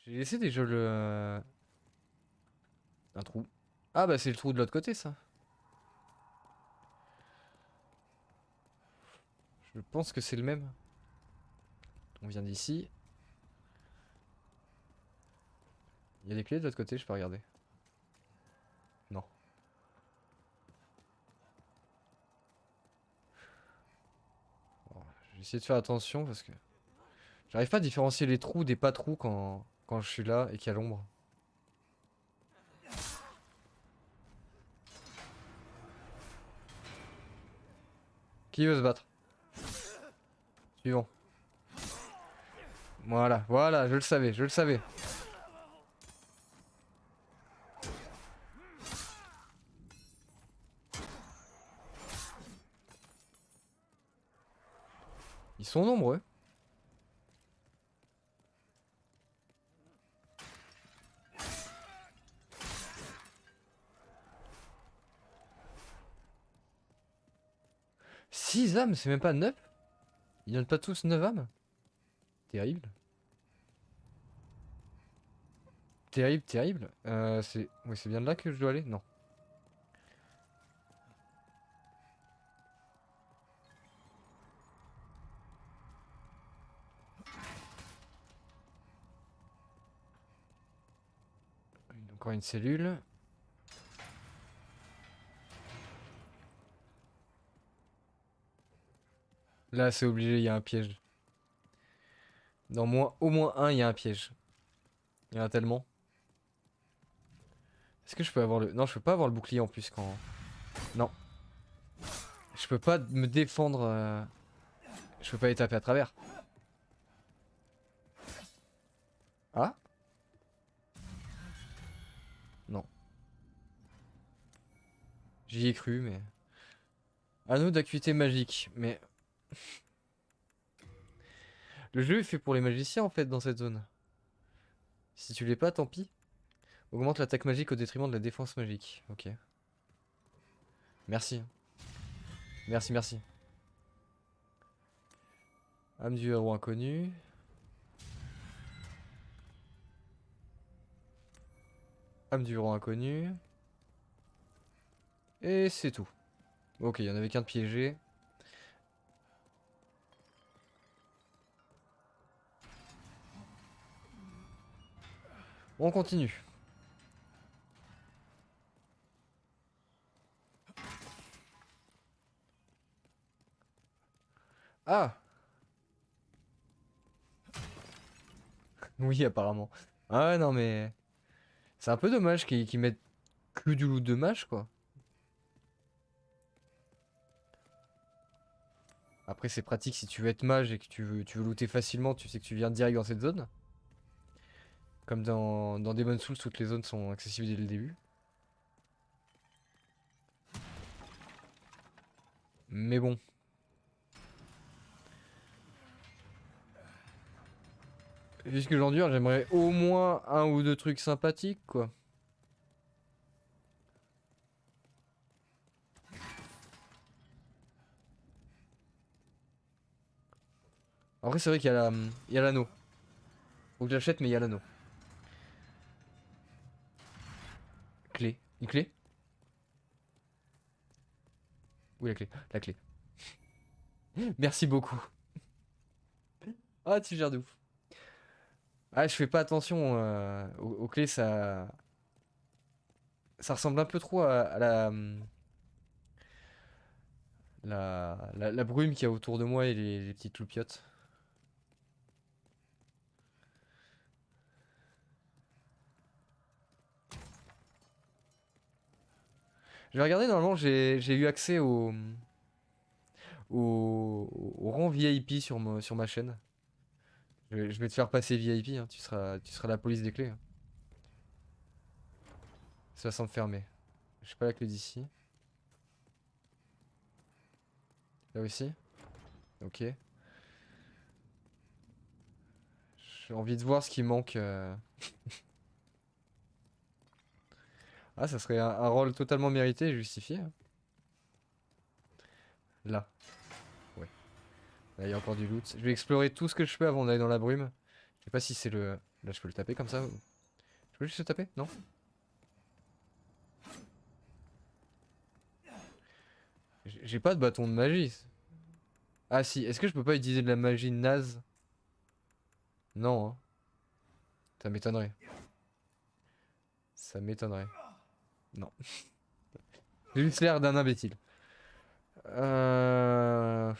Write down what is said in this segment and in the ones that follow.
J'ai laissé déjà le... un trou. Ah bah c'est le trou de l'autre côté ça. Je pense que c'est le même. On vient d'ici. Il y a des clés de l'autre côté, je peux regarder. Non. Bon, je vais essayer de faire attention parce que... J'arrive pas à différencier les trous des pas trous quand je suis là et qu'il y a l'ombre. Qui veut se battre? Suivant. Voilà, voilà, je le savais, je le savais. Ils sont nombreux. 6 âmes, c'est même pas 9. Ils donnent pas tous 9 âmes. Terrible. Terrible, terrible. C'est... Oui, c'est bien de là que je dois aller? Non. Encore une cellule. Là, c'est obligé, il y a un piège. Dans au moins un, il y a un piège. Il y en a tellement. Est-ce que je peux avoir le... Non, je peux pas avoir le bouclier en plus quand... Non. Je peux pas me défendre... Je peux pas les taper à travers. Ah? Non. J'y ai cru, mais... Anneau d'acuité magique, mais... Le jeu est fait pour les magiciens en fait dans cette zone. Si tu l'es pas, tant pis. Augmente l'attaque magique au détriment de la défense magique. Ok. Merci. Merci, merci. Âme du héros inconnu. Âme du héros inconnu. Et c'est tout. Ok, il y en avait qu'un de piégé. On continue. Ah! Oui, apparemment. Ah ouais, non mais... C'est un peu dommage qu'ils mettent que du loot de mage, quoi. Après, c'est pratique si tu veux être mage et que tu veux looter facilement, tu sais que tu viens direct dans cette zone. Comme dans Demon's Souls, toutes les zones sont accessibles dès le début. Mais bon. Vu ce que j'endure, j'aimerais au moins un ou deux trucs sympathiques, quoi. Après, c'est vrai qu'il y a il y a l'anneau. Faut que j'achète, mais il y a l'anneau. Clé. Une clé? Où est la clé? La clé. Merci beaucoup. Ah, tu gères de ouf. Ah, je fais pas attention aux clés, ça... Ça ressemble un peu trop à la brume qu'il y a autour de moi et les petites loupiottes. Je vais regarder, normalement, j'ai eu accès au rang VIP sur ma chaîne. Je vais te faire passer VIP, hein, tu seras la police des clés, hein. Ça semble fermé. Je sais pas la clé d'ici. Là aussi? Ok. J'ai envie de voir ce qui manque. Ah, ça serait un rôle totalement mérité et justifié, hein. Là. Ouais. Là, il y a encore du loot. Je vais explorer tout ce que je peux avant d'aller dans la brume. Je sais pas si c'est le... Là, je peux le taper comme ça. Je peux juste le taper? Non? J'ai pas de bâton de magie. Ah si, est-ce que je peux pas utiliser de la magie naze? Non, hein. Ça m'étonnerait. Ça m'étonnerait. Non. J'ai juste l'air d'un imbécile. Je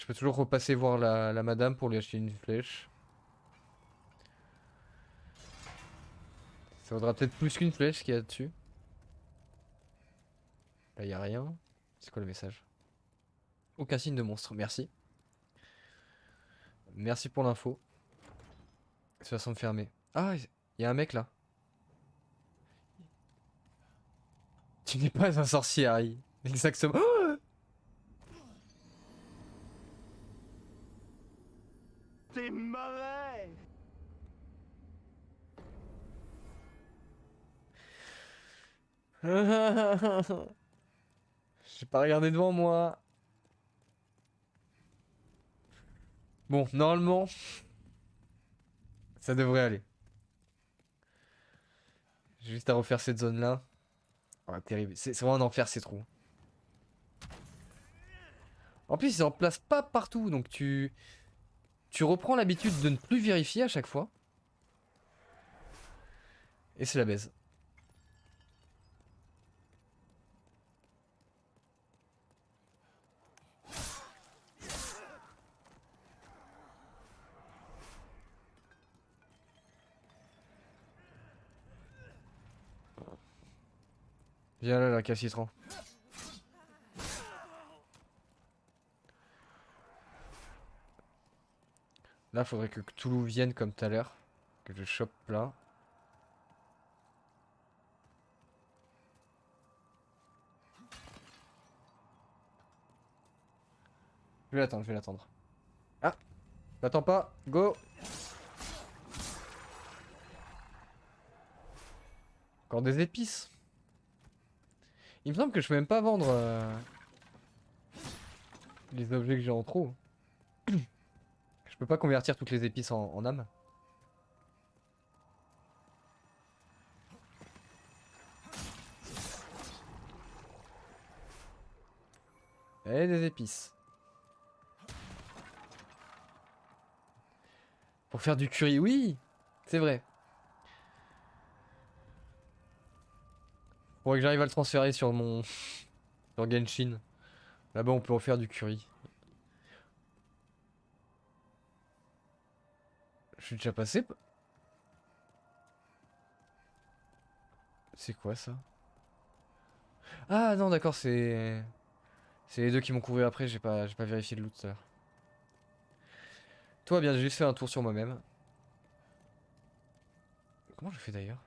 peux toujours repasser voir la madame pour lui acheter une flèche. Ça vaudra peut-être plus qu'une flèche qu'il y a dessus. Là, y a rien. C'est quoi le message? Aucun signe de monstre, merci. Merci pour l'info. Ça semble fermé. Ah, y a un mec là. Tu n'es pas un sorcier, Harry. Exactement. T'es mauvais! J'ai pas regardé devant moi. Bon, normalement, ça devrait aller. J'ai juste à refaire cette zone là. Oh, terrible. C'est vraiment un enfer ces trous. En plus, ils en placent pas partout, donc tu reprends l'habitude de ne plus vérifier à chaque fois. Et c'est la baise. Viens là, la calcitran. Là, faudrait que Cthulhu vienne comme tout à l'heure. Que je chope là. Je vais l'attendre, je vais l'attendre. Ah, l'attends pas, go. Encore des épices. Il me semble que je peux même pas vendre les objets que j'ai en trop. Je peux pas convertir toutes les épices en âmes. Et des épices. Pour faire du curry, oui, c'est vrai. Faudrait que j'arrive à le transférer sur mon... sur Genshin. Là-bas, on peut en faire du curry. Je suis déjà passé. C'est quoi ça? Ah non, d'accord, c'est... C'est les deux qui m'ont couru après, j'ai pas vérifié le loot tout à l'heure. Tout va bien, j'ai juste fait un tour sur moi-même. Comment je fais d'ailleurs?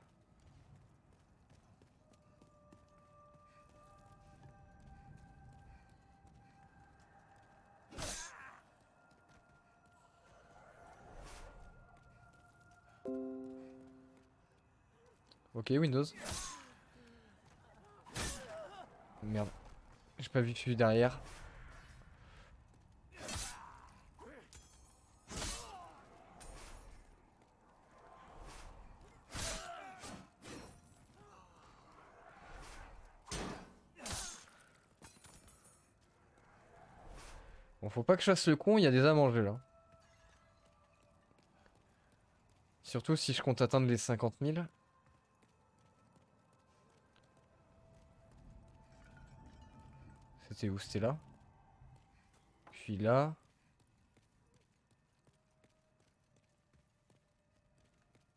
Ok, Windows. Merde. J'ai pas vu celui derrière. Bon, faut pas que je fasse le con, il y a des âmes à manger là. Surtout si je compte atteindre les 50 000. C'était où? C'était là. Puis là.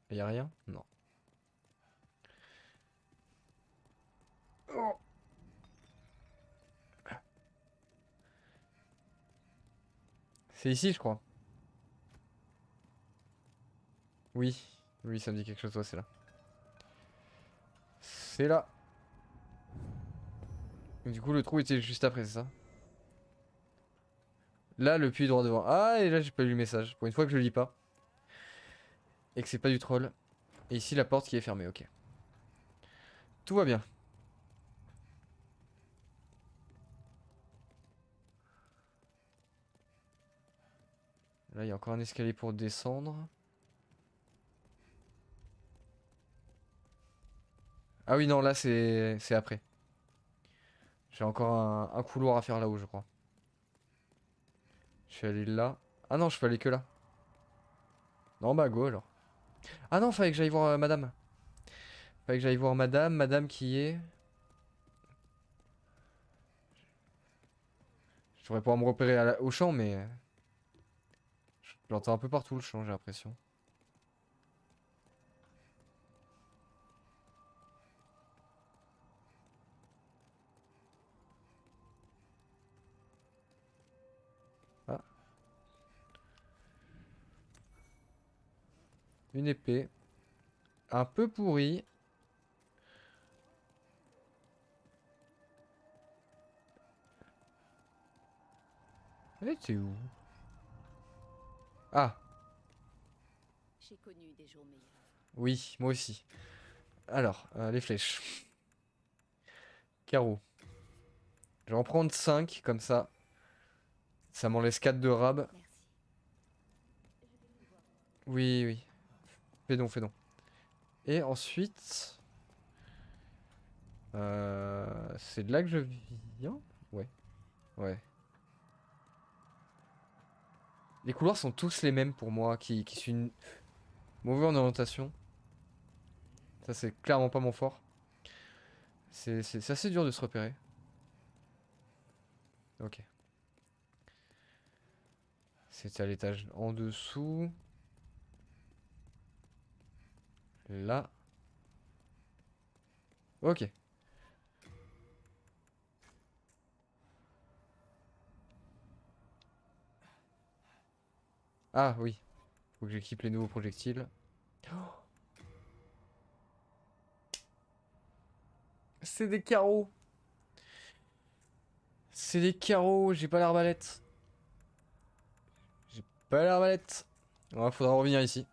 Y a rien? Non. Oh. C'est ici, je crois. Oui. Oui, ça me dit quelque chose, ouais, c'est là. C'est là. Du coup, le trou était juste après, c'est ça? Là, le puits droit devant. Ah, et là, j'ai pas lu le message. Pour une fois que je le lis pas. Et que c'est pas du troll. Et ici, la porte qui est fermée, ok. Tout va bien. Là, il y a encore un escalier pour descendre. Ah oui, non, là, c'est après. J'ai encore un couloir à faire là-haut, je crois. Je suis allé là. Ah non, je peux aller que là. Non, bah go alors. Ah non, fallait que j'aille voir madame. Fallait que j'aille voir madame. Madame qui est... Je devrais pouvoir me repérer au champ, mais... Je l'entends un peu partout le champ, j'ai l'impression. Ah, une épée. Un peu pourrie. Eh, t'es où? Ah, J'ai connu des jours meilleurs. oui, moi aussi. Alors, les flèches. Carreau. Je vais en prendre 5, comme ça. Ça m'en laisse 4 de rab. Merci. Oui, oui. Fais donc, fais donc. Et ensuite... c'est de là que je viens? Ouais. Ouais. Les couloirs sont tous les mêmes pour moi, qui suis mauvais en orientation. Ça, c'est clairement pas mon fort. C'est assez dur de se repérer. Ok. C'était à l'étage en dessous. Là. Ok. Ah oui. Faut que j'équipe les nouveaux projectiles. C'est des carreaux. C'est des carreaux. J'ai pas l'arbalète. J'ai pas l'arbalète. Ouais, faudra revenir ici.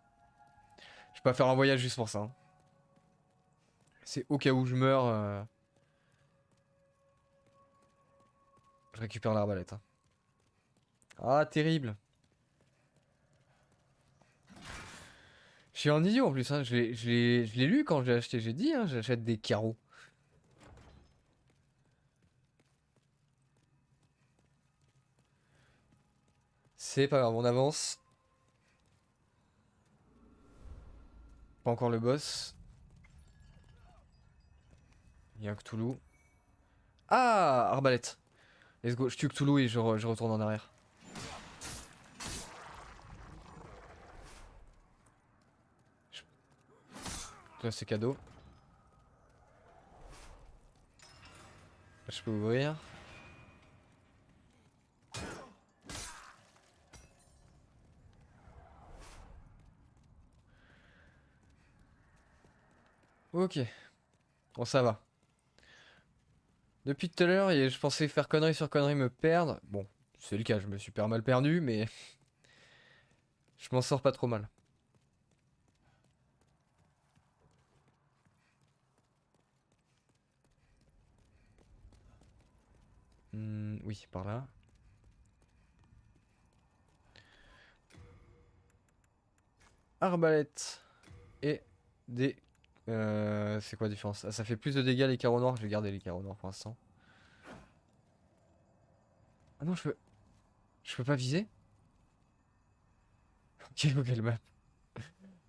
Je vais pas faire un voyage juste pour ça, hein. C'est au cas où je meurs. Je récupère l'arbalète, hein. Ah, terrible. Je suis un idiot en plus, hein. Je l'ai lu quand j'ai acheté. J'ai dit, hein, j'achète des carreaux. C'est pas grave, on avance. Pas encore le boss. Il y a un Cthulhu. Ah, arbalète. Let's go, je tue Cthulhu et je retourne en arrière. Là, c'est cadeau. Là, je peux ouvrir. Ok. Bon, ça va. Depuis tout à l'heure, je pensais faire connerie sur connerie, me perdre. Bon, c'est le cas, je me suis super mal perdu, mais je m'en sors pas trop mal. Oui, par là. Arbalète. Et des... c'est quoi la différence? Ah, ça fait plus de dégâts les carreaux noirs. Je vais garder les carreaux noirs pour l'instant. Ah non, je peux... Je peux pas viser? Ok, Google Maps.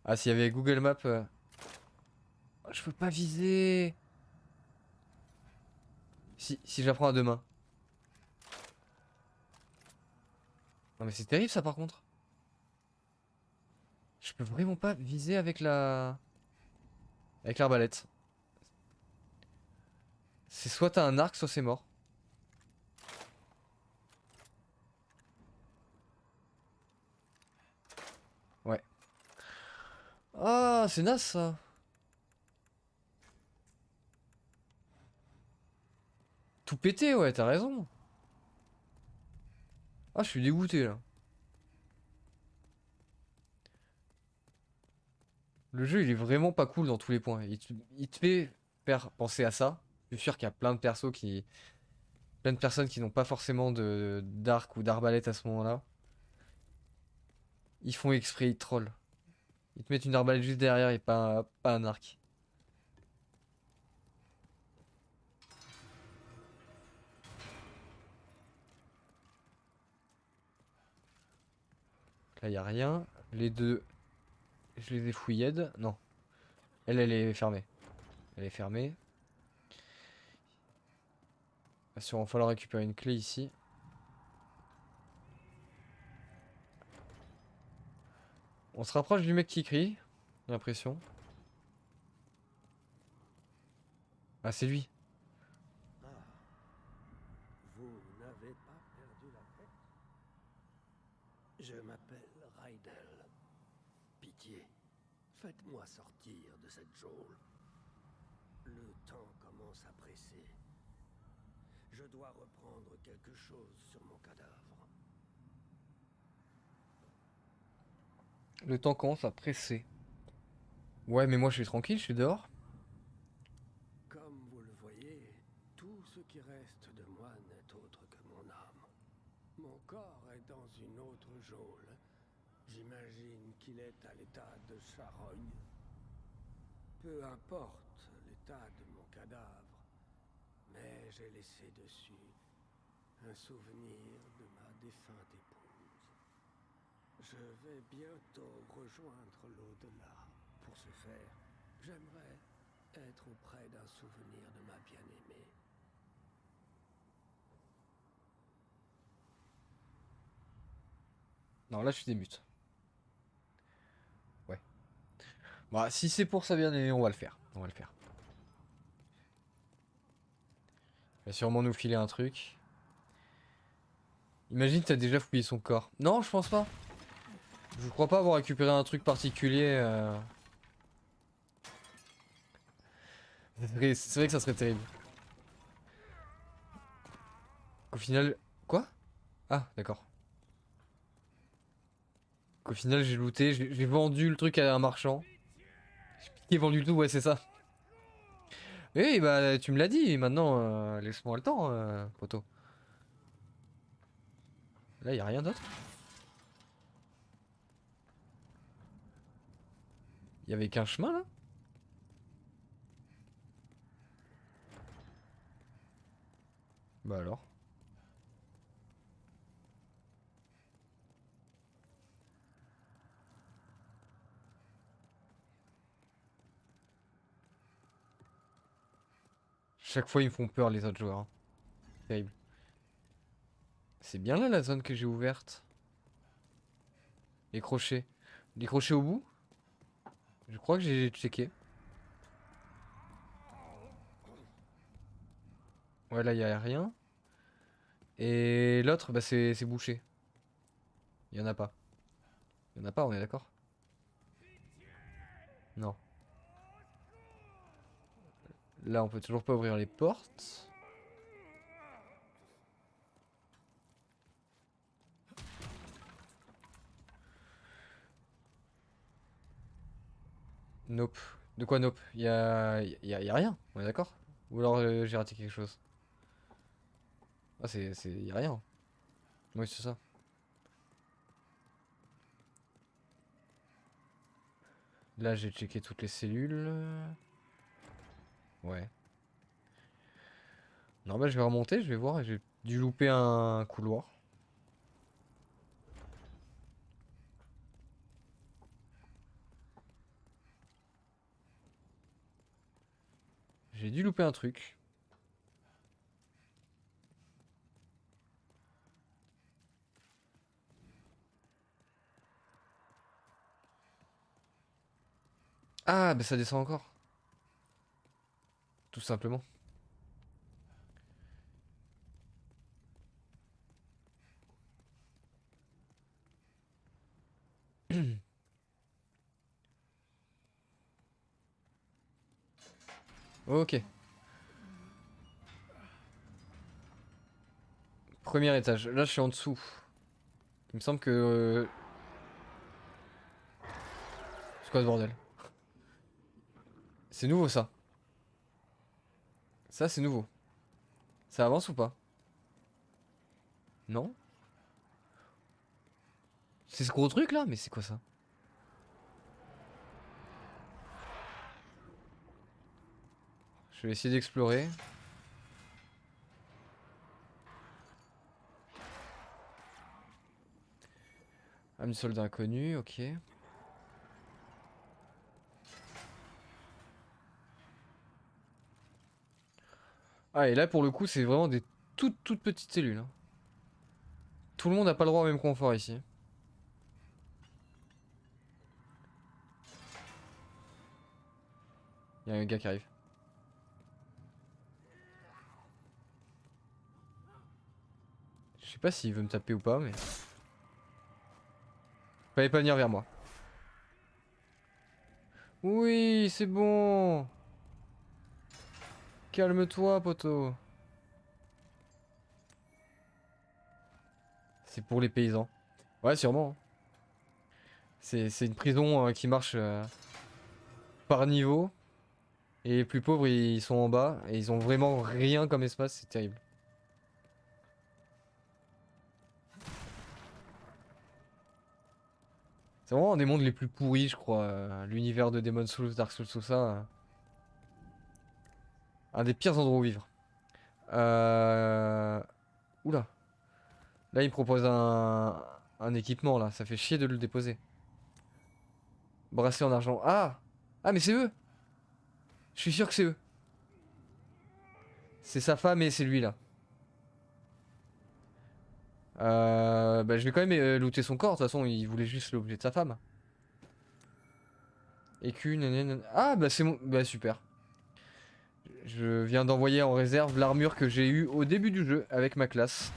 Ah, s'il y avait Google Maps... Oh, je peux pas viser. Si j'apprends à deux mains. Non mais c'est terrible ça par contre. Je peux vraiment pas viser avec la... Avec l'arbalète. C'est soit t'as un arc, soit c'est mort. Ouais. Ah, c'est naze ça. Tout pété, ouais, t'as raison. Ah, je suis dégoûté là. Le jeu, il est vraiment pas cool dans tous les points. Il te fait faire penser à ça. Je suis sûr qu'il y a plein de persos qui... Plein de personnes qui n'ont pas forcément de d'arc ou d'arbalète à ce moment-là. Ils font exprès, ils trollent. Ils te mettent une arbalète juste derrière et pas un arc. Là, y a rien. Les deux, je les ai fouillés. Non. Elle est fermée. Elle est fermée. Il va falloir récupérer une clé ici. On se rapproche du mec qui crie. J'ai l'impression. Ah, c'est lui. Ah, vous n'avez pas perdu la tête? Je m'appelle Rydell. Pitié, faites-moi sortir de cette geôle. Le temps commence à presser. Je dois reprendre quelque chose sur mon cadavre. Le temps commence à presser. Ouais, mais moi je suis tranquille, je suis dehors. Comme vous le voyez, tout ce qui reste de moi n'est autre que mon âme. Mon corps est dans une autre geôle. J'imagine qu'il est à l'état de charogne. Peu importe l'état de mon cadavre, mais j'ai laissé dessus un souvenir de ma défunte épouse. Je vais bientôt rejoindre l'au-delà. Pour ce faire, j'aimerais être auprès d'un souvenir de ma bien-aimée. Non, là je suis débute. Ouais. Bah, si c'est pour ça bien aimé, on va le faire. On va le faire. Il va sûrement nous filer un truc. Imagine, t'as déjà fouillé son corps. Non, je pense pas. Je crois pas avoir récupéré un truc particulier. C'est vrai que ça serait terrible. Qu'au final... Quoi? Ah, d'accord. Qu'au final, j'ai looté, j'ai vendu le truc à un marchand. J'ai vendu le tout, ouais, c'est ça. Oui, bah, tu me l'as dit, maintenant, laisse-moi le temps, poteau. Là, y a rien d'autre. Y avait qu'un chemin, là? Bah alors. Chaque fois, ils me font peur, les autres joueurs, hein. Terrible. C'est bien là, la zone que j'ai ouverte. Les crochets. Les crochets au bout? Je crois que j'ai checké. Ouais, là, y a rien. Et l'autre, bah, c'est bouché. Y en a pas. Y en a pas, on est d'accord? Non. Là, on peut toujours pas ouvrir les portes. Nope. De quoi nope? Y a rien, on est d'accord? Ou alors j'ai raté quelque chose? Ah, y a rien. Oui, c'est ça. Là, j'ai checké toutes les cellules. Ouais. Non, bah, je vais remonter, je vais voir. J'ai dû louper un couloir. J'ai dû louper un truc. Ah, bah ça descend encore. Tout simplement. Ok. Premier étage. Là, je suis en dessous. Il me semble que... C'est quoi ce bordel? C'est nouveau, ça. Ça, c'est nouveau. Ça avance ou pas? Non? C'est ce gros truc là? Mais c'est quoi ça? Je vais essayer d'explorer. Âme du soldat inconnu, ok. Ah, et là pour le coup, c'est vraiment des toutes petites cellules, hein. Tout le monde n'a pas le droit au même confort ici. Il y a un gars qui arrive. Je sais pas s'il veut me taper ou pas, mais... Fallait pas venir vers moi. Oui, c'est bon. Calme-toi, poteau. C'est pour les paysans. Ouais, sûrement, hein. C'est une prison qui marche par niveau. Et les plus pauvres, ils sont en bas. Et ils ont vraiment rien comme espace, c'est terrible. C'est vraiment un des mondes les plus pourris, je crois. L'univers de Demon's Souls, Dark Souls, tout ça. Un des pires endroits où vivre. Oula. Là, il me propose un équipement, là. Ça fait chier de le déposer. Bracelet en argent. Ah! Ah, mais c'est eux! Je suis sûr que c'est eux. C'est sa femme et c'est lui, là. Bah, je vais quand même looter son corps. De toute façon, il voulait juste l'objet de sa femme. Écu, nanana. Ah, bah, c'est mon... Bah, super. Je viens d'envoyer en réserve l'armure que j'ai eue au début du jeu avec ma classe.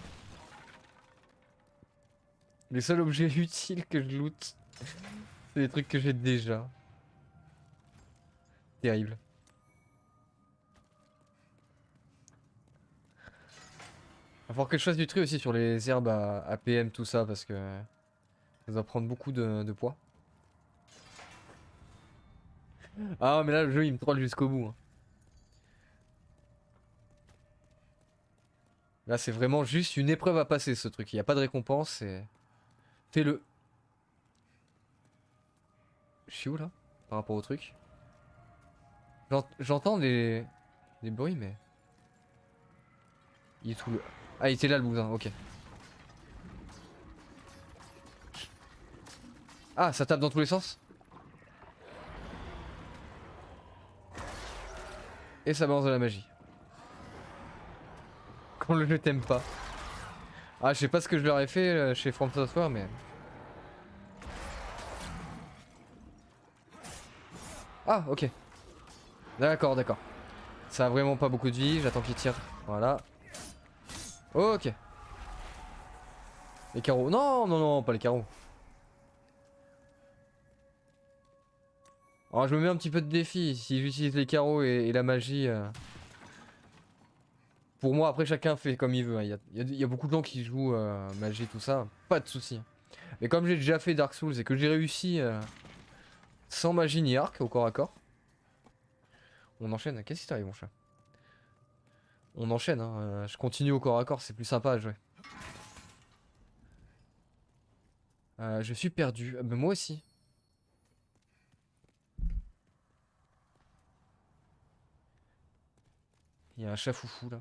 Les seuls objets utiles que je loot, c'est des trucs que j'ai déjà. Terrible. Va falloir que je fasse du tri aussi sur les herbes à PM, tout ça, parce que ça va prendre beaucoup de poids. Ah, mais là, le jeu, il me troll jusqu'au bout, hein. Là, c'est vraiment juste une épreuve à passer, ce truc. Il n'y a pas de récompense, et... Fais-le. Je suis où, là? Par rapport au truc. J'entends des bruits, mais... Il est tout le... Ah, il était là, le bousin, ok. Ah, ça tape dans tous les sens? Et ça balance de la magie. Quand le jeu t'aime pas. Ah, je sais pas ce que je leur ai fait chez From Software, mais... Ah, ok. D'accord, d'accord. Ça a vraiment pas beaucoup de vie, j'attends qu'il tire. Voilà. Ok. Les carreaux. Non, non, non, pas les carreaux. Alors je me mets un petit peu de défi. Si j'utilise les carreaux et la magie... Pour moi, après chacun fait comme il veut, hein. Il y a beaucoup de gens qui jouent magie, tout ça. Pas de soucis. Mais comme j'ai déjà fait Dark Souls et que j'ai réussi sans magie ni arc au corps à corps. On enchaîne. Qu'est-ce qui t'arrive, mon chat? On enchaîne, hein. Je continue au corps à corps, c'est plus sympa à jouer. Je suis perdu. Ah, bah, moi aussi. Il y a un chat foufou là.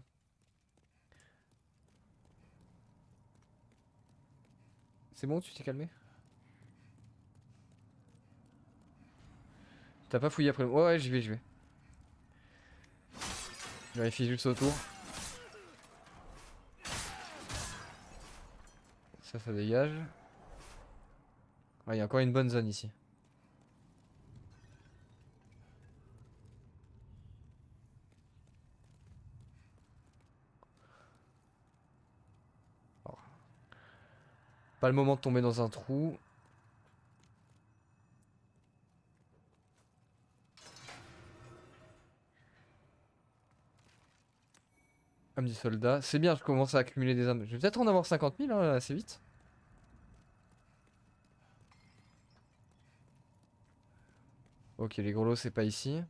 C'est bon, tu t'es calmé? T'as pas fouillé après? Ouais, ouais, j'y vais, j'y vais. Je vérifie juste autour. Ça dégage. Ouais, il y a encore une bonne zone ici. Alors, pas le moment de tomber dans un trou. Âme du soldat. C'est bien, je commence à accumuler des âmes. Je vais peut-être en avoir 50 000 hein, assez vite. Ok, les grelots, c'est pas ici.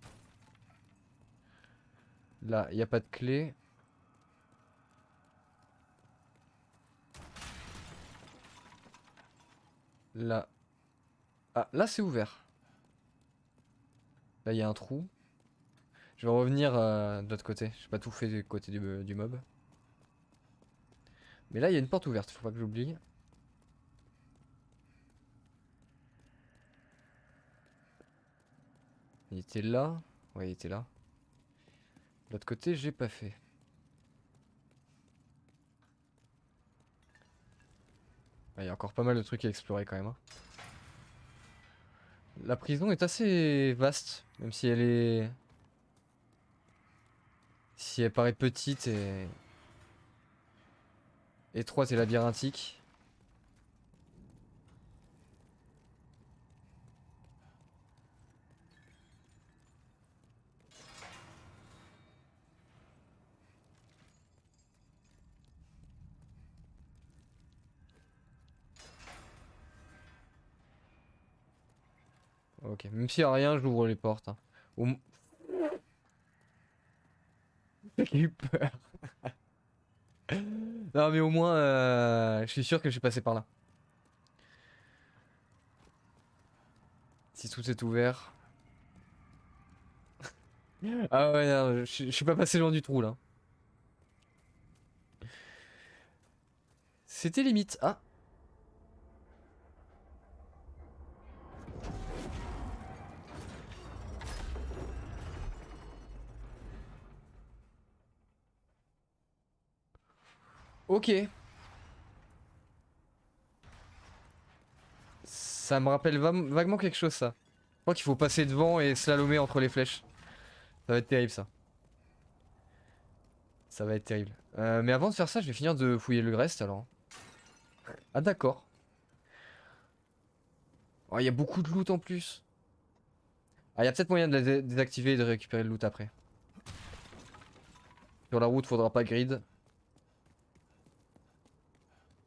Là, il n'y a pas de clé. Là. Ah, là c'est ouvert. Là il y a un trou. Je vais revenir de l'autre côté. J'ai pas tout fait du côté du mob. Mais là il y a une porte ouverte, faut pas que j'oublie. Il était là. Ouais, il était là. De l'autre côté, j'ai pas fait. Il y a encore pas mal de trucs à explorer quand même, hein. La prison est assez vaste, même si elle est... Si elle paraît petite et... étroite et labyrinthique. Ok, même s'il y a rien, j'ouvre les portes, hein. Au... J'ai eu peur. Non mais au moins, je suis sûr que je suis passé par là. Si tout est ouvert. Ah ouais, non, je suis pas passé loin du trou là. C'était limite. Ah. Ok. Ça me rappelle vaguement quelque chose ça. Je crois qu'il faut passer devant et slalomer entre les flèches. Ça va être terrible ça. Ça va être terrible. Mais avant de faire ça, je vais finir de fouiller le reste alors. Ah d'accord. Oh, il y a beaucoup de loot en plus. Ah, il y a peut-être moyen de la désactiver et de récupérer le loot après. Sur la route, faudra pas grid.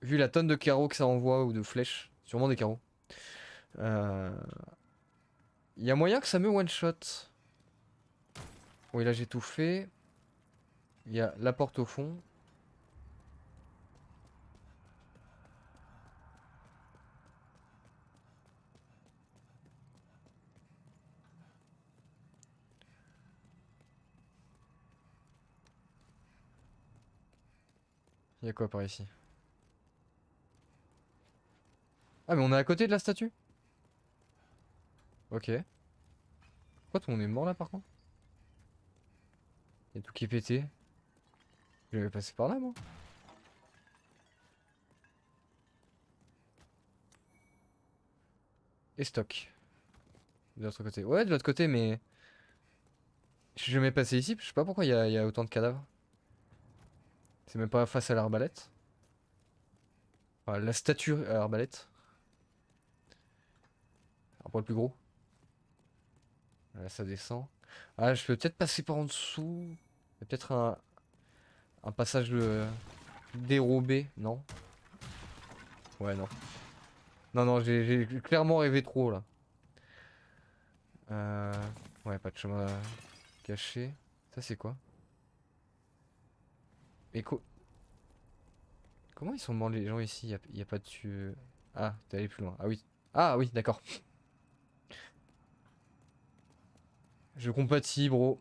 Vu la tonne de carreaux que ça envoie ou de flèches. Sûrement des carreaux. Il y a moyen que ça me one-shot. Oui, là j'ai tout fait. Il y a la porte au fond. Il y a quoi par ici? Ah mais on est à côté de la statue? Ok. Pourquoi tout le monde est mort là par contre? Il y a tout qui est pété. Je vais passer par là moi. Et stock. De l'autre côté. Ouais, de l'autre côté, mais... Je suis jamais passé ici, je sais pas pourquoi il y a autant de cadavres. C'est même pas face à l'arbalète. Enfin, la statue à l'arbalète. Un poil plus gros. Là, ça descend. Ah, je peux peut-être passer par en dessous. Il y a peut-être un passage dérobé, non? Ouais, non. Non, non, j'ai clairement rêvé trop là. Euh... Ouais, pas de chemin caché. Ça, c'est quoi? Mais comment ils sont morts les gens ici? Y a pas de... Ah, t'es allé plus loin. Ah oui. Ah oui, d'accord. Je compatis, bro.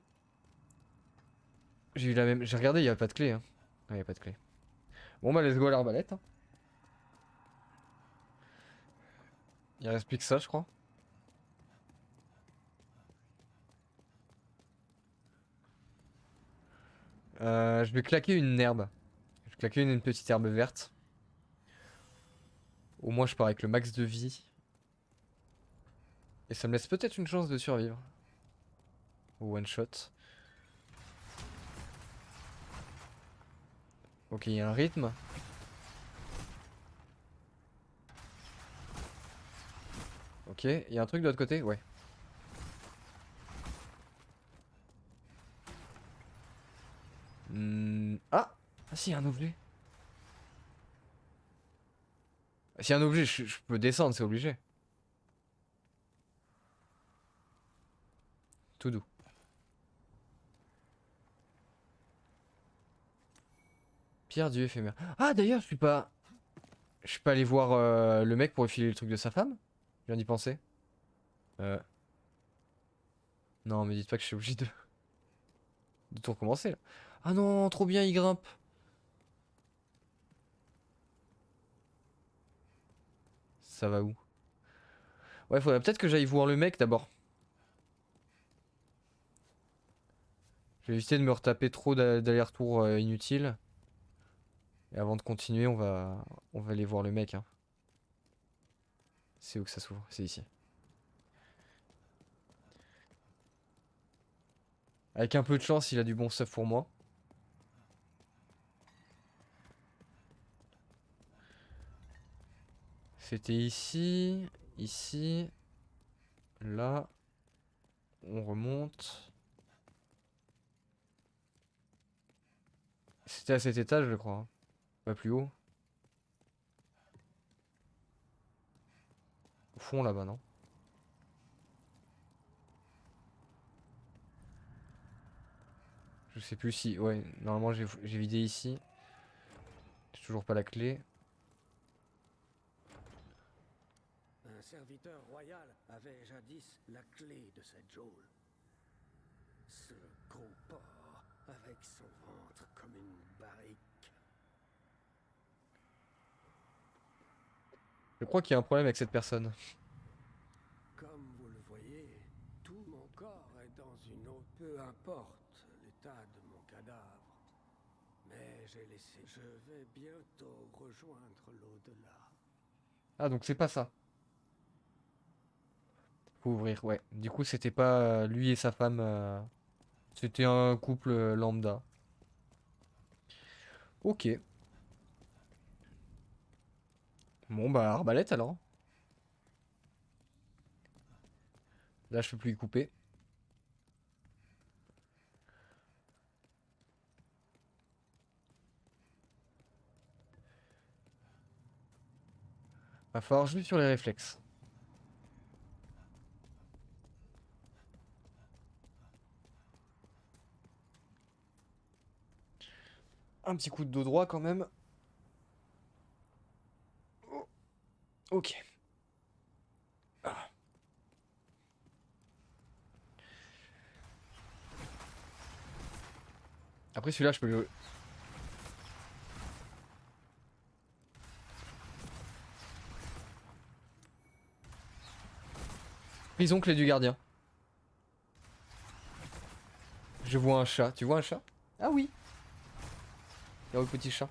J'ai eu la même... J'ai regardé, y a pas de clé, hein. Ouais, y a pas de clé. Bon bah, let's go à l'arbalète, hein. Il reste plus que ça, je crois. Je vais claquer une herbe. Je vais claquer une petite herbe verte. Au moins, je pars avec le max de vie. Et ça me laisse peut-être une chance de survivre. Au one shot. Ok, il y a un rythme. Ok, il y a un truc de l'autre côté? Ouais. Ah! Ah si, il y a un objet. S'il y a un objet, je peux descendre, c'est obligé. Tout doux. Pierre du éphémère. Ah d'ailleurs, je suis pas... Je peux aller voir le mec pour lui filer le truc de sa femme? Je viens d'y penser. Non, me dites pas que je suis obligé de tout recommencer là. Ah non, trop bien, il grimpe. Ça va où? Ouais, faudrait peut-être que j'aille voir le mec d'abord. Je vais éviter de me retaper trop d'allers-retours inutiles. Et avant de continuer, on va aller voir le mec. Hein. C'est où que ça s'ouvre? C'est ici. Avec un peu de chance, il a du bon stuff pour moi. C'était ici, ici, là. On remonte. C'était à cet étage, je crois. Hein. Pas plus haut. Au fond, là-bas, non? Je sais plus si... Ouais, normalement, j'ai vidé ici. J'ai toujours pas la clé. Un serviteur royal avait jadis la clé de cette geôle. Ce gros porc avec son ventre comme une barrique. Je crois qu'il y a un problème avec cette personne. Comme vous le voyez, tout mon corps est dans une autre. Peu importe l'état de mon cadavre. Mais j'ai laissé. Je vais bientôt rejoindre l'au-delà. Ah, donc c'est pas ça. Faut ouvrir, ouais. Du coup, c'était pas lui et sa femme. C'était un couple lambda. Ok. Bon, bah, arbalète alors. Là, je peux plus y couper. Va falloir jouer sur les réflexes. Un petit coup de dos droit quand même. Oh. Ok. Ah. Après celui-là, je peux le... Prison, clé du gardien. Je vois un chat. Tu vois un chat? Ah oui. Il y a le petit chat.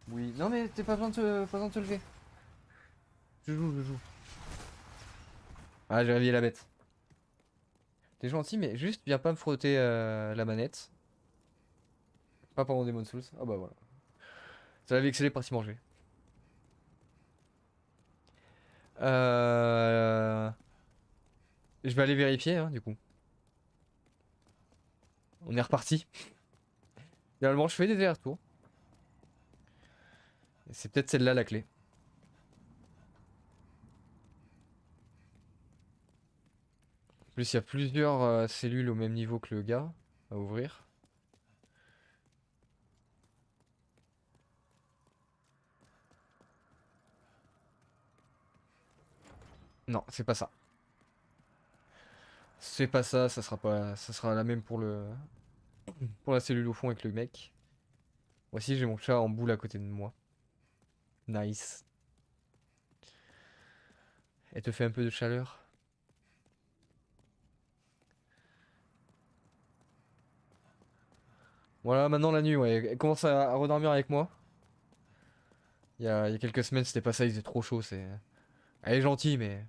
Oui. Non mais t'es pas besoin de te lever. Je joue, je joue. Ah, j'ai réveillé la bête. T'es gentil, mais juste viens pas me frotter la manette. Pas pendant Demon's Souls. Ah bah voilà. Ça l'avait excellé partie manger. Euh... Je vais aller vérifier, hein, du coup. On est reparti. Finalement, je fais des allers-retours. C'est peut-être celle-là la clé. En plus, il y a plusieurs cellules au même niveau que le gars à ouvrir. Non, c'est pas ça. C'est pas ça, ça sera pas, ça sera la même pour la cellule au fond avec le mec. Voici, j'ai mon chat en boule à côté de moi. Nice. Elle te fait un peu de chaleur. Voilà, maintenant la nuit, ouais. Elle commence à redormir avec moi. Il y a quelques semaines, c'était pas ça, il faisait trop chaud. Elle est gentille, mais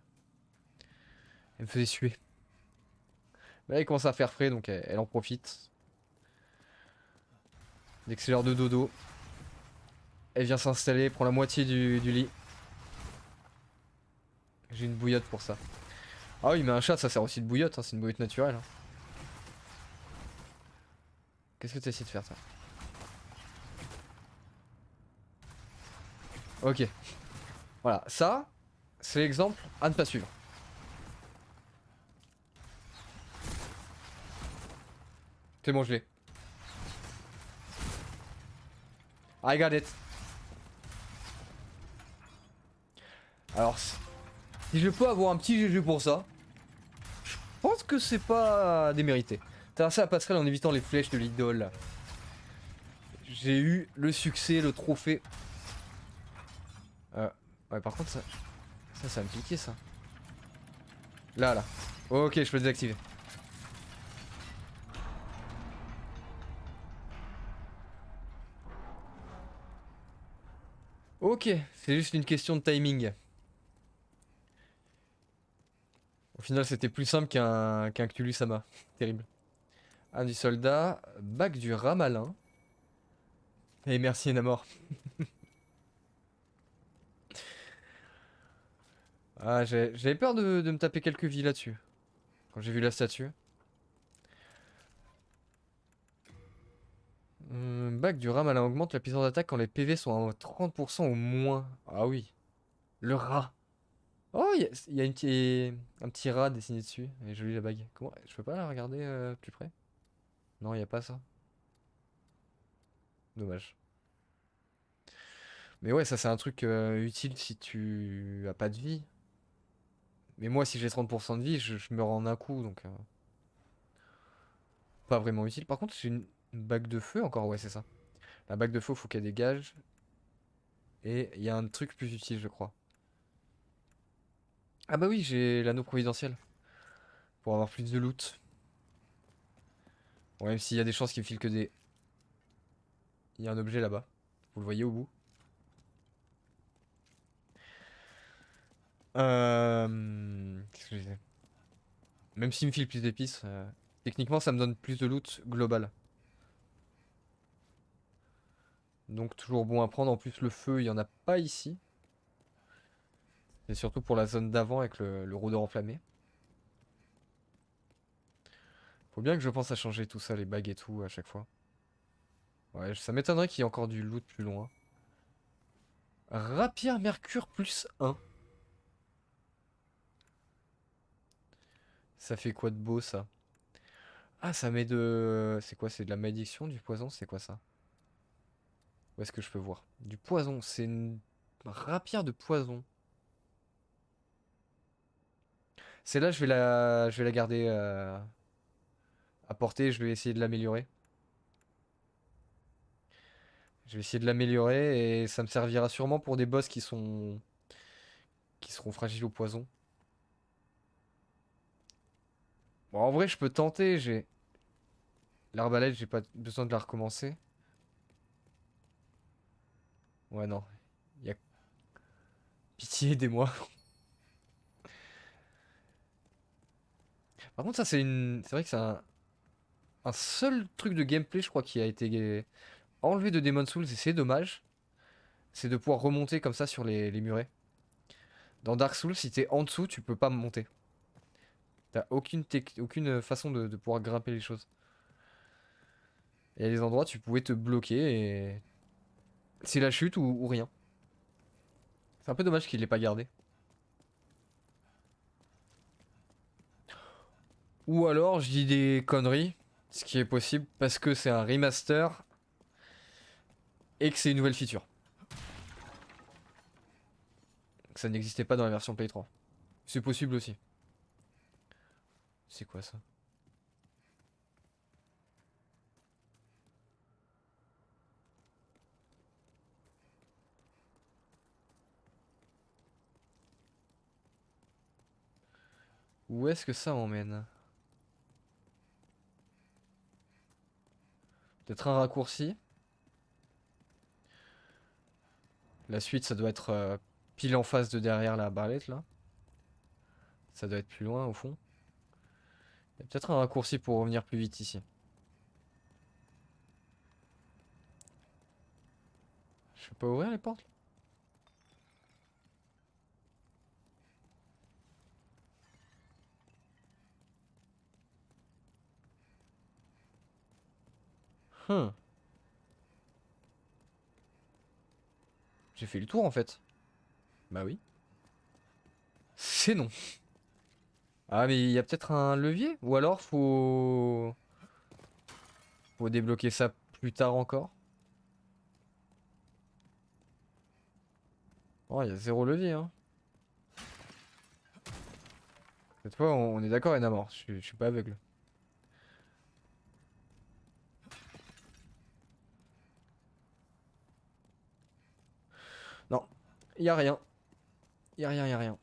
elle me faisait suer. Mais là, il commence à faire frais, donc elle en profite. Dès que c'est l'heure de dodo, elle vient s'installer, prend la moitié du lit. J'ai une bouillotte pour ça. Ah oui, mais un chat, ça sert aussi de bouillotte, hein, c'est une bouillotte naturelle. Hein. Qu'est-ce que tu essaies de faire, ça? Ok. Voilà, ça, c'est l'exemple à ne pas suivre. C'est bon, je l'ai. I got it. Alors, si je peux avoir un petit GG pour ça, je pense que c'est pas démérité. Traverser la passerelle en évitant les flèches de l'idole. J'ai eu le succès, le trophée. Ouais, par contre, ça va me piquer ça. Là. Ok, je peux le désactiver. Ok, c'est juste une question de timing. Au final, c'était plus simple qu'un Cthulhu-sama. Terrible. Un du soldat, bac du Ramalin. Et merci Namor. Ah, j'avais peur de me taper quelques vies là-dessus. Quand j'ai vu la statue. Bac du Ramalin augmente la puissance d'attaque quand les PV sont à 30% ou moins. Ah oui. Le rat. Oh, il y a un petit rat dessiné dessus. Elle est jolie la bague. Comment? Je peux pas la regarder plus près? Non, il n'y a pas ça. Dommage. Mais ouais, ça c'est un truc utile si tu as pas de vie. Mais moi, si j'ai 30% de vie, je me rends en un coup, donc pas vraiment utile. Par contre, j'ai une bague de feu encore, ouais, c'est ça. La bague de feu, faut qu'elle dégage. Et il y a un truc plus utile, je crois. Ah bah oui, j'ai l'anneau providentiel. Pour avoir plus de loot. Bon, même s'il y a des chances qu'il me file que des... Il y a un objet là-bas. Vous le voyez au bout. Qu'est-ce que je disais? Même s'il me file plus d'épices, techniquement ça me donne plus de loot global. Donc toujours bon à prendre. En plus le feu, il n'y en a pas ici. C'est surtout pour la zone d'avant avec le rôdeur enflammé. Faut bien que je pense à changer tout ça, les bagues et tout, à chaque fois. Ouais, ça m'étonnerait qu'il y ait encore du loot plus loin. Rapier Mercure plus 1. Ça fait quoi de beau ça? Ah, ça met de... C'est quoi? C'est de la malédiction, du poison? C'est quoi ça? Où est-ce que je peux voir? Du poison, c'est une rapière de poison. Celle-là, je vais la garder à portée, je vais essayer de l'améliorer. Je vais essayer de l'améliorer et ça me servira sûrement pour des boss qui seront fragiles au poison. Bon, en vrai, je peux tenter, j'ai l'arbalète, j'ai pas besoin de la recommencer. Ouais, non. Y a... Pitié, aidez-moi. Par contre, ça, c'est vrai que c'est un seul truc de gameplay, je crois, qui a été enlevé de Demon's Souls et c'est dommage. C'est de pouvoir remonter comme ça sur les murets. Dans Dark Souls, si t'es en dessous, tu peux pas monter. T'as aucune façon de pouvoir grimper les choses. Et il y a des endroits, tu pouvais te bloquer et... C'est la chute ou rien. C'est un peu dommage qu'il l'ait pas gardé. Ou alors, je dis des conneries, ce qui est possible parce que c'est un remaster et que c'est une nouvelle feature. Que ça n'existait pas dans la version Play 3. C'est possible aussi. C'est quoi ça? Où est-ce que ça emmène? Peut-être un raccourci. La suite, ça doit être pile en face de derrière la barlette là. Ça doit être plus loin au fond. Il y a peut-être un raccourci pour revenir plus vite ici. Je peux pas ouvrir les portes? Hum. J'ai fait le tour en fait. Bah oui. C'est non. Ah mais il y a peut-être un levier? Ou alors faut débloquer ça plus tard encore? Oh, il y a zéro levier hein. Cette fois, on est d'accord, Enamor. Je suis pas aveugle. Non, y a rien. Y a rien, y a rien.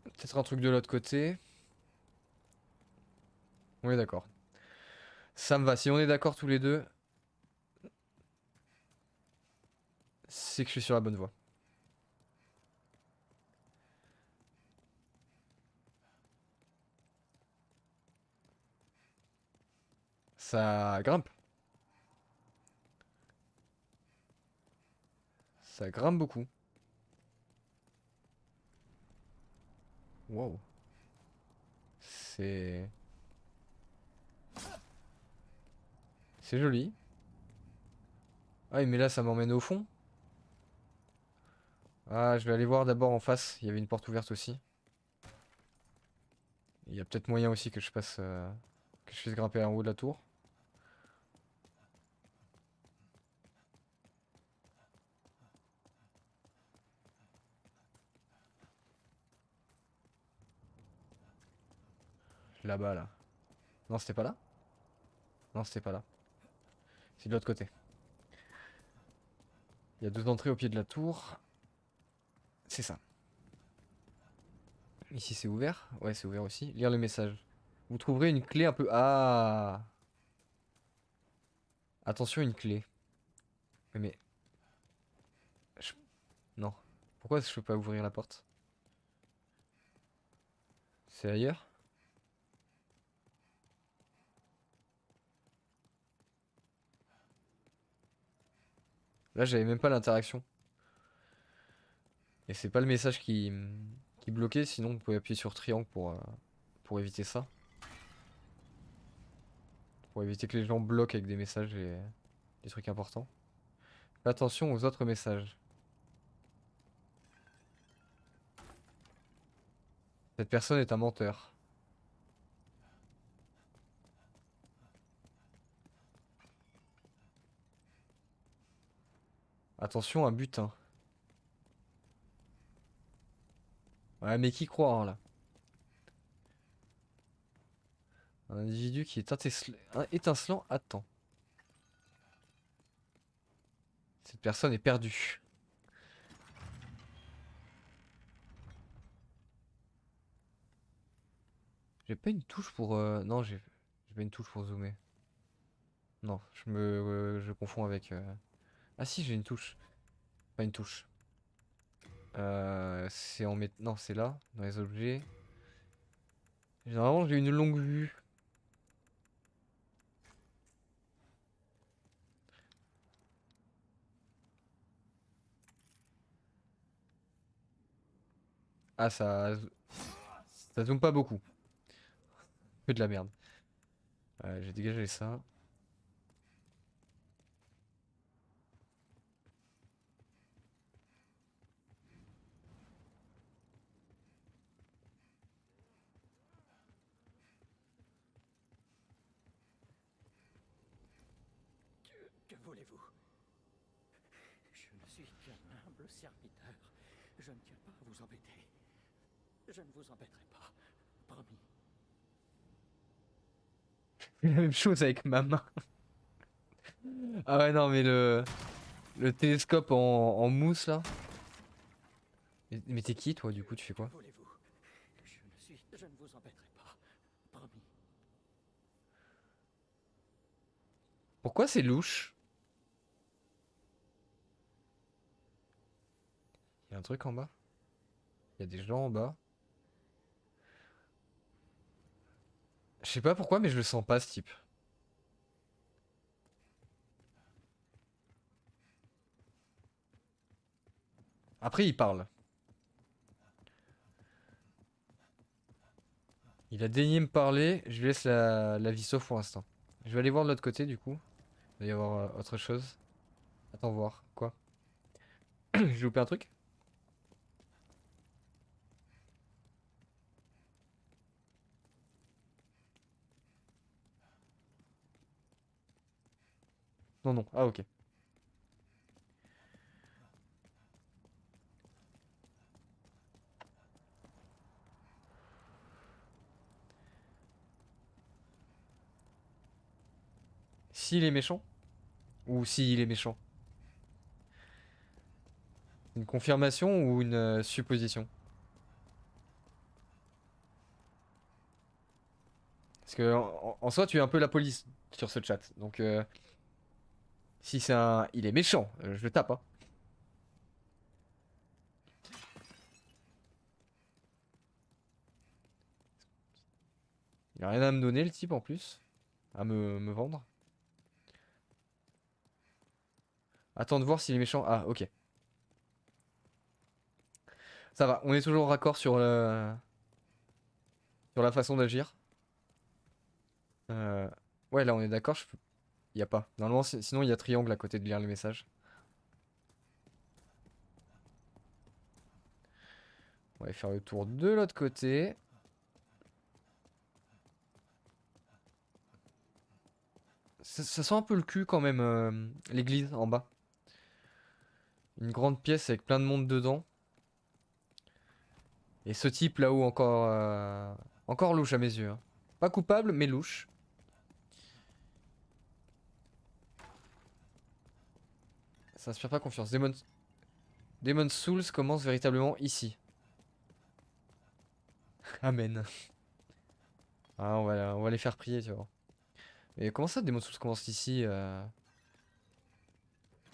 Peut-être un truc de l'autre côté. On est d'accord. Ça me va. Si on est d'accord tous les deux, c'est que je suis sur la bonne voie. Ça grimpe. Ça grimpe beaucoup. Wow. C'est... C'est joli. Ah, mais là, ça m'emmène au fond. Ah, je vais aller voir d'abord en face. Il y avait une porte ouverte aussi. Il y a peut-être moyen aussi que je passe... que je puisse grimper en haut de la tour. Là-bas, là. Non, c'était pas là? Non, c'était pas là. C'est de l'autre côté. Il y a deux entrées au pied de la tour. C'est ça. Ici, c'est ouvert. Ouais, c'est ouvert aussi. Lire le message. Vous trouverez une clé un peu... Ah! Attention, une clé. Mais... je- Non. Pourquoi je peux pas ouvrir la porte? C'est ailleurs? Là, j'avais même pas l'interaction. Et c'est pas le message qui bloquait, sinon vous pouvez appuyer sur triangle pour éviter ça. Pour éviter que les gens bloquent avec des messages et des trucs importants. Fais attention aux autres messages. Cette personne est un menteur. Attention, un butin. Ouais, mais qui croit, hein, là? Un individu qui est étincelant attend. Cette personne est perdue. J'ai pas une touche pour... Non, j'ai pas une touche pour zoomer. Non, je confonds avec... Ah si, j'ai une touche. Pas une touche. C'est en met... Non, c'est là, dans les objets. Généralement, j'ai une longue vue. Ah, ça zoome pas beaucoup. Que de la merde. J'ai dégagé ça. Que voulez-vous? Je ne suis qu'un humble serviteur. Je ne tiens pas à vous embêter. Je ne vous embêterai pas. Promis. La même chose avec ma main. Ah ouais, non, mais le télescope en mousse, là. Mais t'es qui, toi, du coup, tu fais Que quoi? voulez-vous? Je ne vous embêterai pas. Promis. Pourquoi c'est louche? Il y a un truc en bas? Il y a des gens en bas? Je sais pas pourquoi, mais je le sens pas, ce type. Après, il parle. Il a daigné me parler, je lui laisse la vie sauve pour l'instant. Je vais aller voir de l'autre côté, du coup. Il va y avoir autre chose. Attends voir. Quoi? J'ai loupé un truc? Non, non. Ah, ok. S'il est méchant? Ou s'il est méchant? Une confirmation ou une supposition? Parce que en soi, tu es un peu la police sur ce chat. Donc, si c'est un... Il est méchant, je le tape, hein. Il a rien à me donner, le type, en plus. À me vendre. Attends de voir s'il est méchant. Ah, ok. Ça va, on est toujours raccord sur la façon d'agir. Euh, Ouais, là, on est d'accord. Il y a pas. Normalement, sinon, il y a triangle à côté de lire les messages. On va aller faire le tour de l'autre côté. Ça sent un peu le cul quand même, l'église en bas. Une grande pièce avec plein de monde dedans. Et ce type là-haut encore, encore louche à mes yeux, hein. Pas coupable, mais louche. Ça inspire pas confiance. Demon's Souls commence véritablement ici. Amen. Ah, on va les faire prier, tu vois. Mais comment ça, Demon's Souls commence ici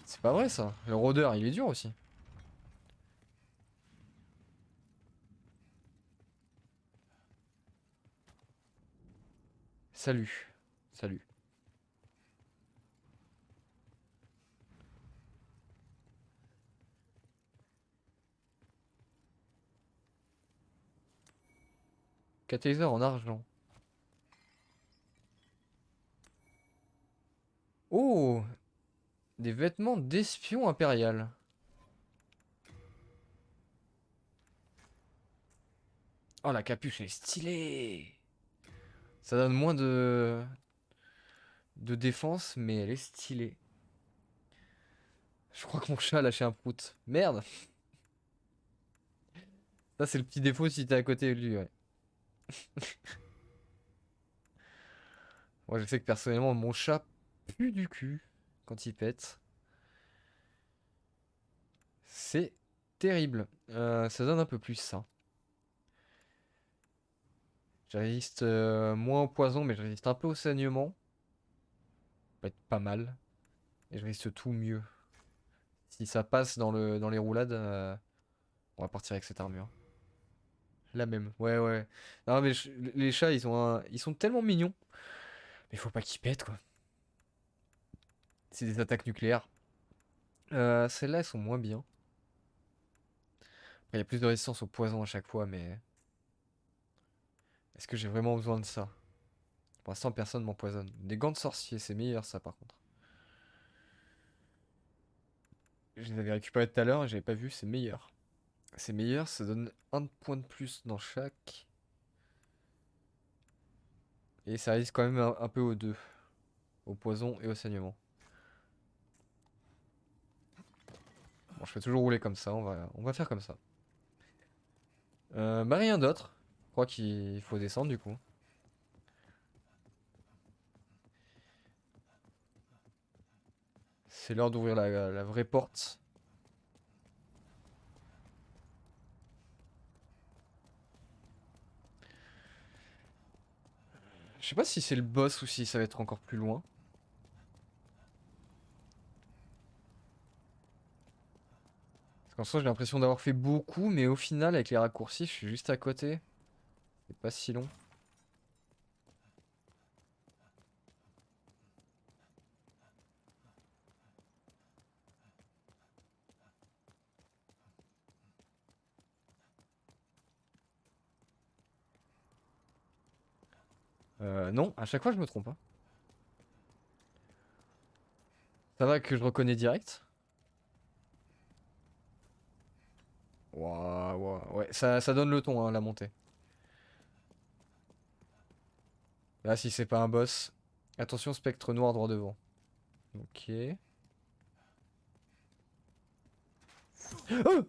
C'est pas vrai ça. Le rôdeur, il est dur aussi. Salut. Salut. Catalyseur en argent. Oh! Des vêtements d'espion impérial. Oh, la capuche, elle est stylée! Ça donne moins de défense, mais elle est stylée. Je crois que mon chat a lâché un prout. Merde! Ça, c'est le petit défaut si t'es à côté de lui, ouais. Moi, je sais que personnellement, mon chat pue du cul quand il pète. C'est terrible. Ça donne un peu plus, ça. Je résiste moins au poison, mais je résiste un peu au saignement. Ça peut être pas mal. Et je résiste tout mieux. Si ça passe dans les roulades, on va partir avec cette armure. La même. Ouais, ouais. Non, mais les chats, ils sont tellement mignons. Mais faut pas qu'ils pètent, quoi. C'est des attaques nucléaires. Celles-là, elles sont moins bien. Après, il y a plus de résistance au poison à chaque fois, mais... Est-ce que j'ai vraiment besoin de ça? Pour l'instant, personne m'empoisonne. Des gants de sorcier, c'est meilleur, ça, par contre. Je les avais récupérés tout à l'heure et j'avais pas vu, c'est meilleur. C'est meilleur, ça donne un point de plus dans chaque. Et ça résiste quand même un peu aux deux. Au poison et au saignement. Bon, je fais toujours rouler comme ça, on va faire comme ça. Bah rien d'autre. Je crois qu'il faut descendre du coup. C'est l'heure d'ouvrir la vraie porte. Je sais pas si c'est le boss ou si ça va être encore plus loin. Parce qu'en soi, j'ai l'impression d'avoir fait beaucoup, mais au final, avec les raccourcis, je suis juste à côté. C'est pas si long. Non, à chaque fois, je me trompe, hein. Ça va que je reconnais direct. Waouh, waouh. Ouais, ça donne le ton, hein, la montée. Là, si c'est pas un boss. Attention, spectre noir droit devant. Ok. Oh,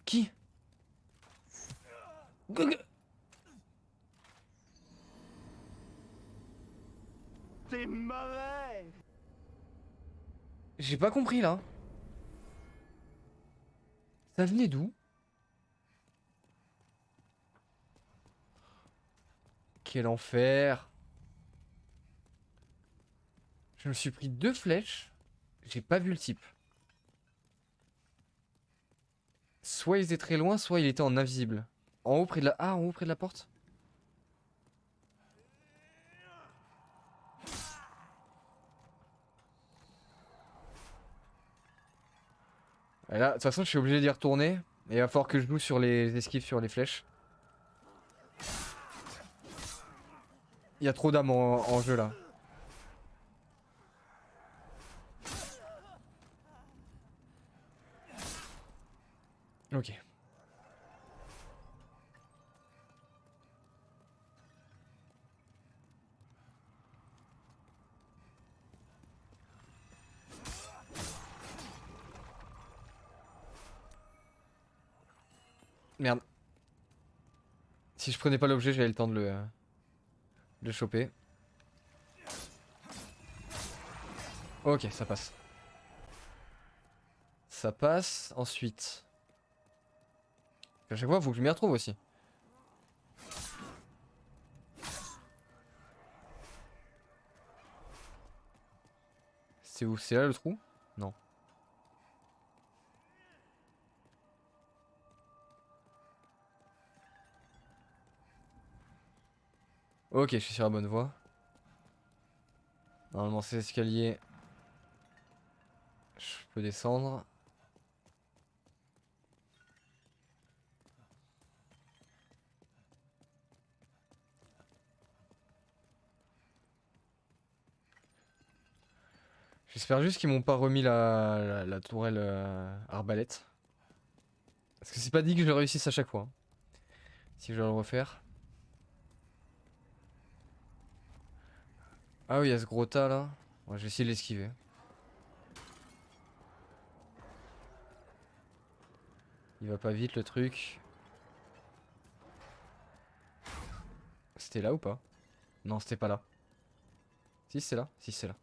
qui? T'es mauvais. J'ai pas compris là. Ça venait d'où? Quel enfer. Je me suis pris 2 flèches. J'ai pas vu le type. Soit il était très loin, soit il était en invisible. En haut près de la... Ah, en haut près de la porte. Et là, de toute façon, je suis obligé d'y retourner. Et il va falloir que je joue sur les esquives, sur les flèches. Il y a trop d'âmes en jeu là. Ok. Merde. Si je prenais pas l'objet, j'avais le temps de le choper. Ok, ça passe. Ça passe. Ensuite. À chaque fois, il faut que je m'y retrouve aussi. C'est où? C'est là le trou? Non. Ok, je suis sur la bonne voie. Normalement, c'est l'escalier. Je peux descendre. J'espère juste qu'ils m'ont pas remis la tourelle arbalète. Parce que c'est pas dit que je le réussisse à chaque fois, hein. Si je dois le refaire. Ah oui, il y a ce gros tas là. Ouais, je vais essayer de l'esquiver. Il va pas vite le truc. C'était là ou pas? Non, c'était pas là. Si, c'est là. Si, c'est là.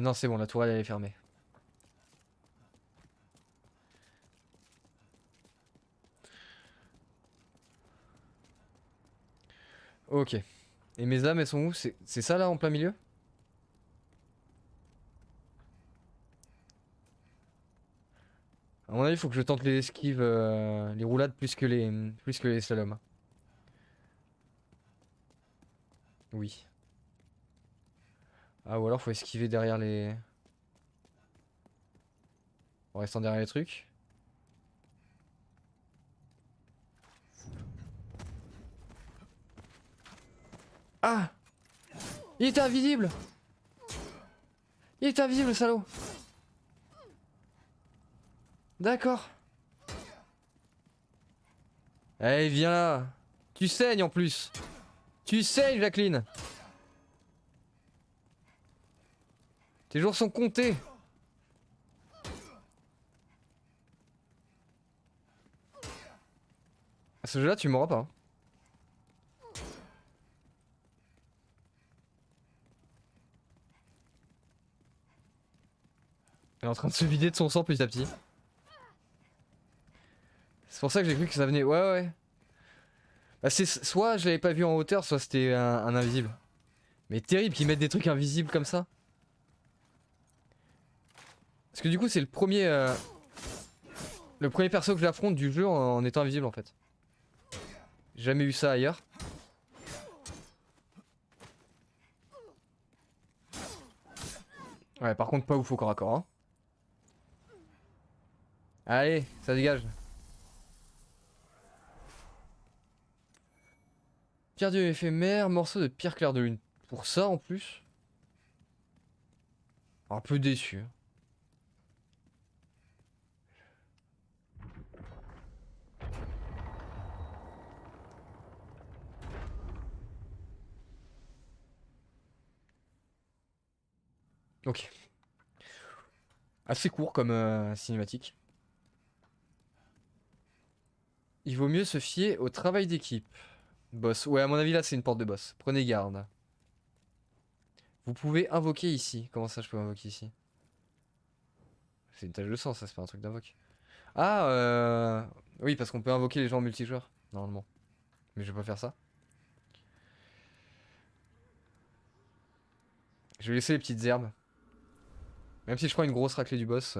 Non, c'est bon, la tourelle elle est fermée. Ok. Et mes âmes, elles sont où? C'est ça là en plein milieu? À mon avis, il faut que je tente les esquives, les roulades plus que les slaloms. Oui. Ah, ou alors faut esquiver derrière les... En restant derrière les trucs. Ah! Il était invisible! Il était invisible, le salaud! D'accord. Allez, viens là. Tu saignes en plus. Tu saignes, Jacqueline. Tes jours sont comptés. À ce jeu-là, tu m'auras pas, hein. Elle est en train de se vider de son sang petit à petit. C'est pour ça que j'ai cru que ça venait... Ouais, ouais. Bah, c'est soit je l'avais pas vu en hauteur, soit c'était un invisible. Mais terrible qu'ils mettent des trucs invisibles comme ça. Parce que du coup, c'est le premier perso que j'affronte du jeu en étant invisible en fait. J'ai jamais eu ça ailleurs. Ouais, par contre, pas ouf au corps à corps, hein. Allez, ça dégage. Pierre Dieu éphémère, morceau de pierre claire de lune. Pour ça en plus. Un peu déçu. Ok. Assez court comme cinématique. Il vaut mieux se fier au travail d'équipe. Boss. Ouais, à mon avis, là, c'est une porte de boss. Prenez garde. Vous pouvez invoquer ici. Comment ça, je peux invoquer ici? C'est une tâche de sang, ça, c'est pas un truc d'invoque. Ah, oui, parce qu'on peut invoquer les gens en multijoueur, normalement. Mais je vais pas faire ça. Je vais laisser les petites herbes. Même si je prends une grosse raclée du boss.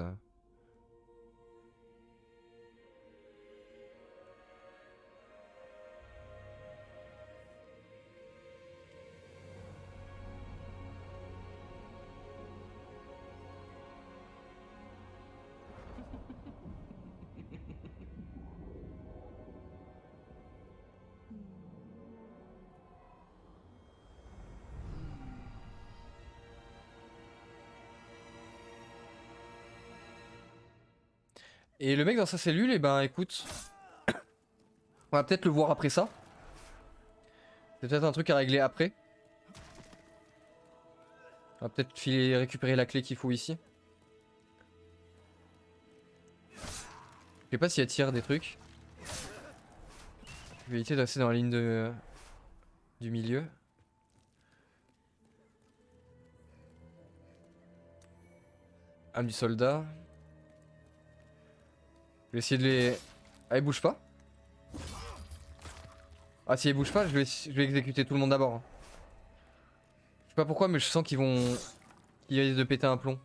Et le mec dans sa cellule, et ben écoute, on va peut-être le voir après ça. C'est peut-être un truc à régler après. On va peut-être filer récupérer la clé qu'il faut ici. Je sais pas s'il y a tir des trucs. Je vais éviter de rester dans la ligne du milieu. Âme du soldat. Je vais essayer de les... Ah, ils bougent pas? Ah, si ils bougent pas, je vais exécuter tout le monde d'abord. Hein. Je sais pas pourquoi, mais je sens qu'ils vont... qu'ils risquent de péter un plomb.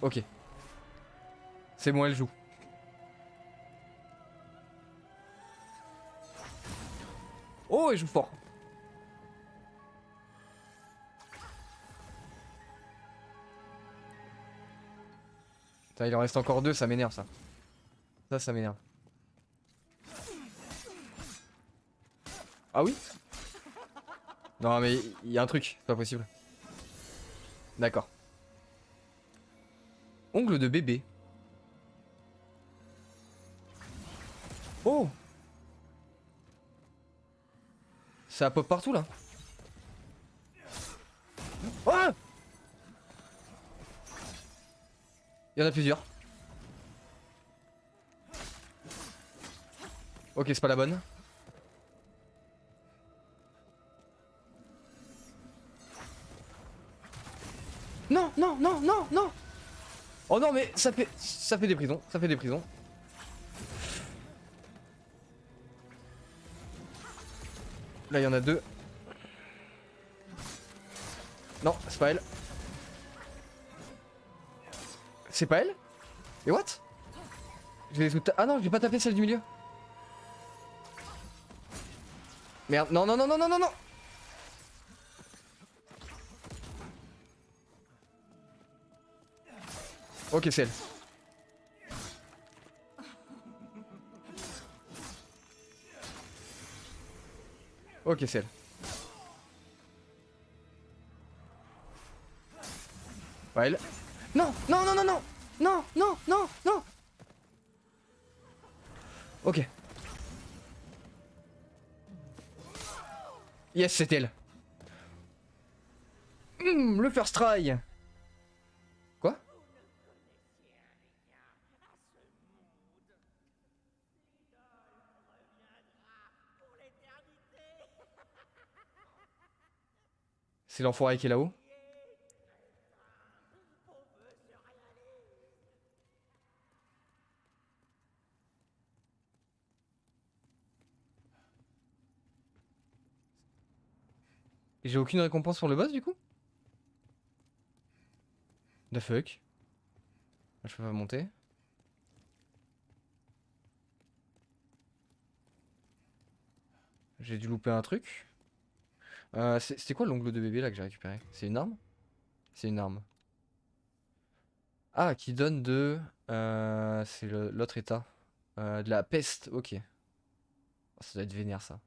Ok. C'est bon, elle joue. Oh, elle joue fort. Putain, il en reste encore deux, ça m'énerve ça. Ça m'énerve. Ah oui? Non mais il y a un truc, c'est pas possible. D'accord. Ongle de bébé. Oh! Ça pop partout là. Oh! Il y en a plusieurs. Ok, c'est pas la bonne. Non, non, non, non, non! Oh non, mais ça fait des prisons, ça fait des prisons. Là, il y en a deux. Non, c'est pas elle. C'est pas elle? Et what? Ah non, j'ai pas tapé celle du milieu. Merde, non, non, non, non, non, non, non. Ok, c'est elle. Ok, c'est elle. Pas elle. Non, non, non, non, non. Non, non, non, non. Ok. Yes, c'est elle. Le first try. Quoi? C'est l'enfoiré qui est là-haut. Et j'ai aucune récompense pour le boss du coup? The fuck? Je peux pas monter. J'ai dû louper un truc. C'était quoi l'ongle de bébé là que j'ai récupéré? C'est une arme? C'est une arme. Ah, qui donne de... c'est l'autre état. De la peste, ok. Oh, ça doit être vénère ça.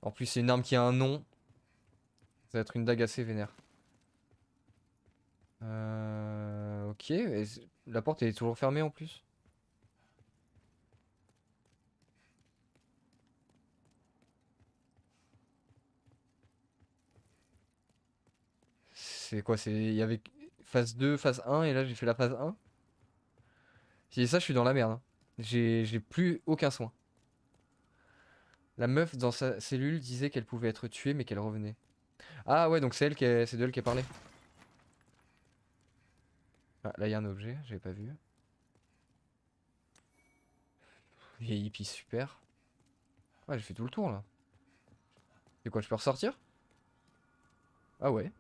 En plus c'est une arme qui a un nom. Ça va être une dague assez vénère. Ok, la porte elle est toujours fermée en plus. C'est quoi? Il y avait phase 2, phase 1 et là j'ai fait la phase 1. Si ça, je suis dans la merde. Hein. J'ai plus aucun soin. La meuf dans sa cellule disait qu'elle pouvait être tuée mais qu'elle revenait. Ah ouais, donc c'est c'est de elle qui a parlé. Ah, là il y a un objet, j'avais pas vu. Vieille hippie super. Ouais, j'ai fait tout le tour là. C'est quoi, je peux ressortir? Ah ouais.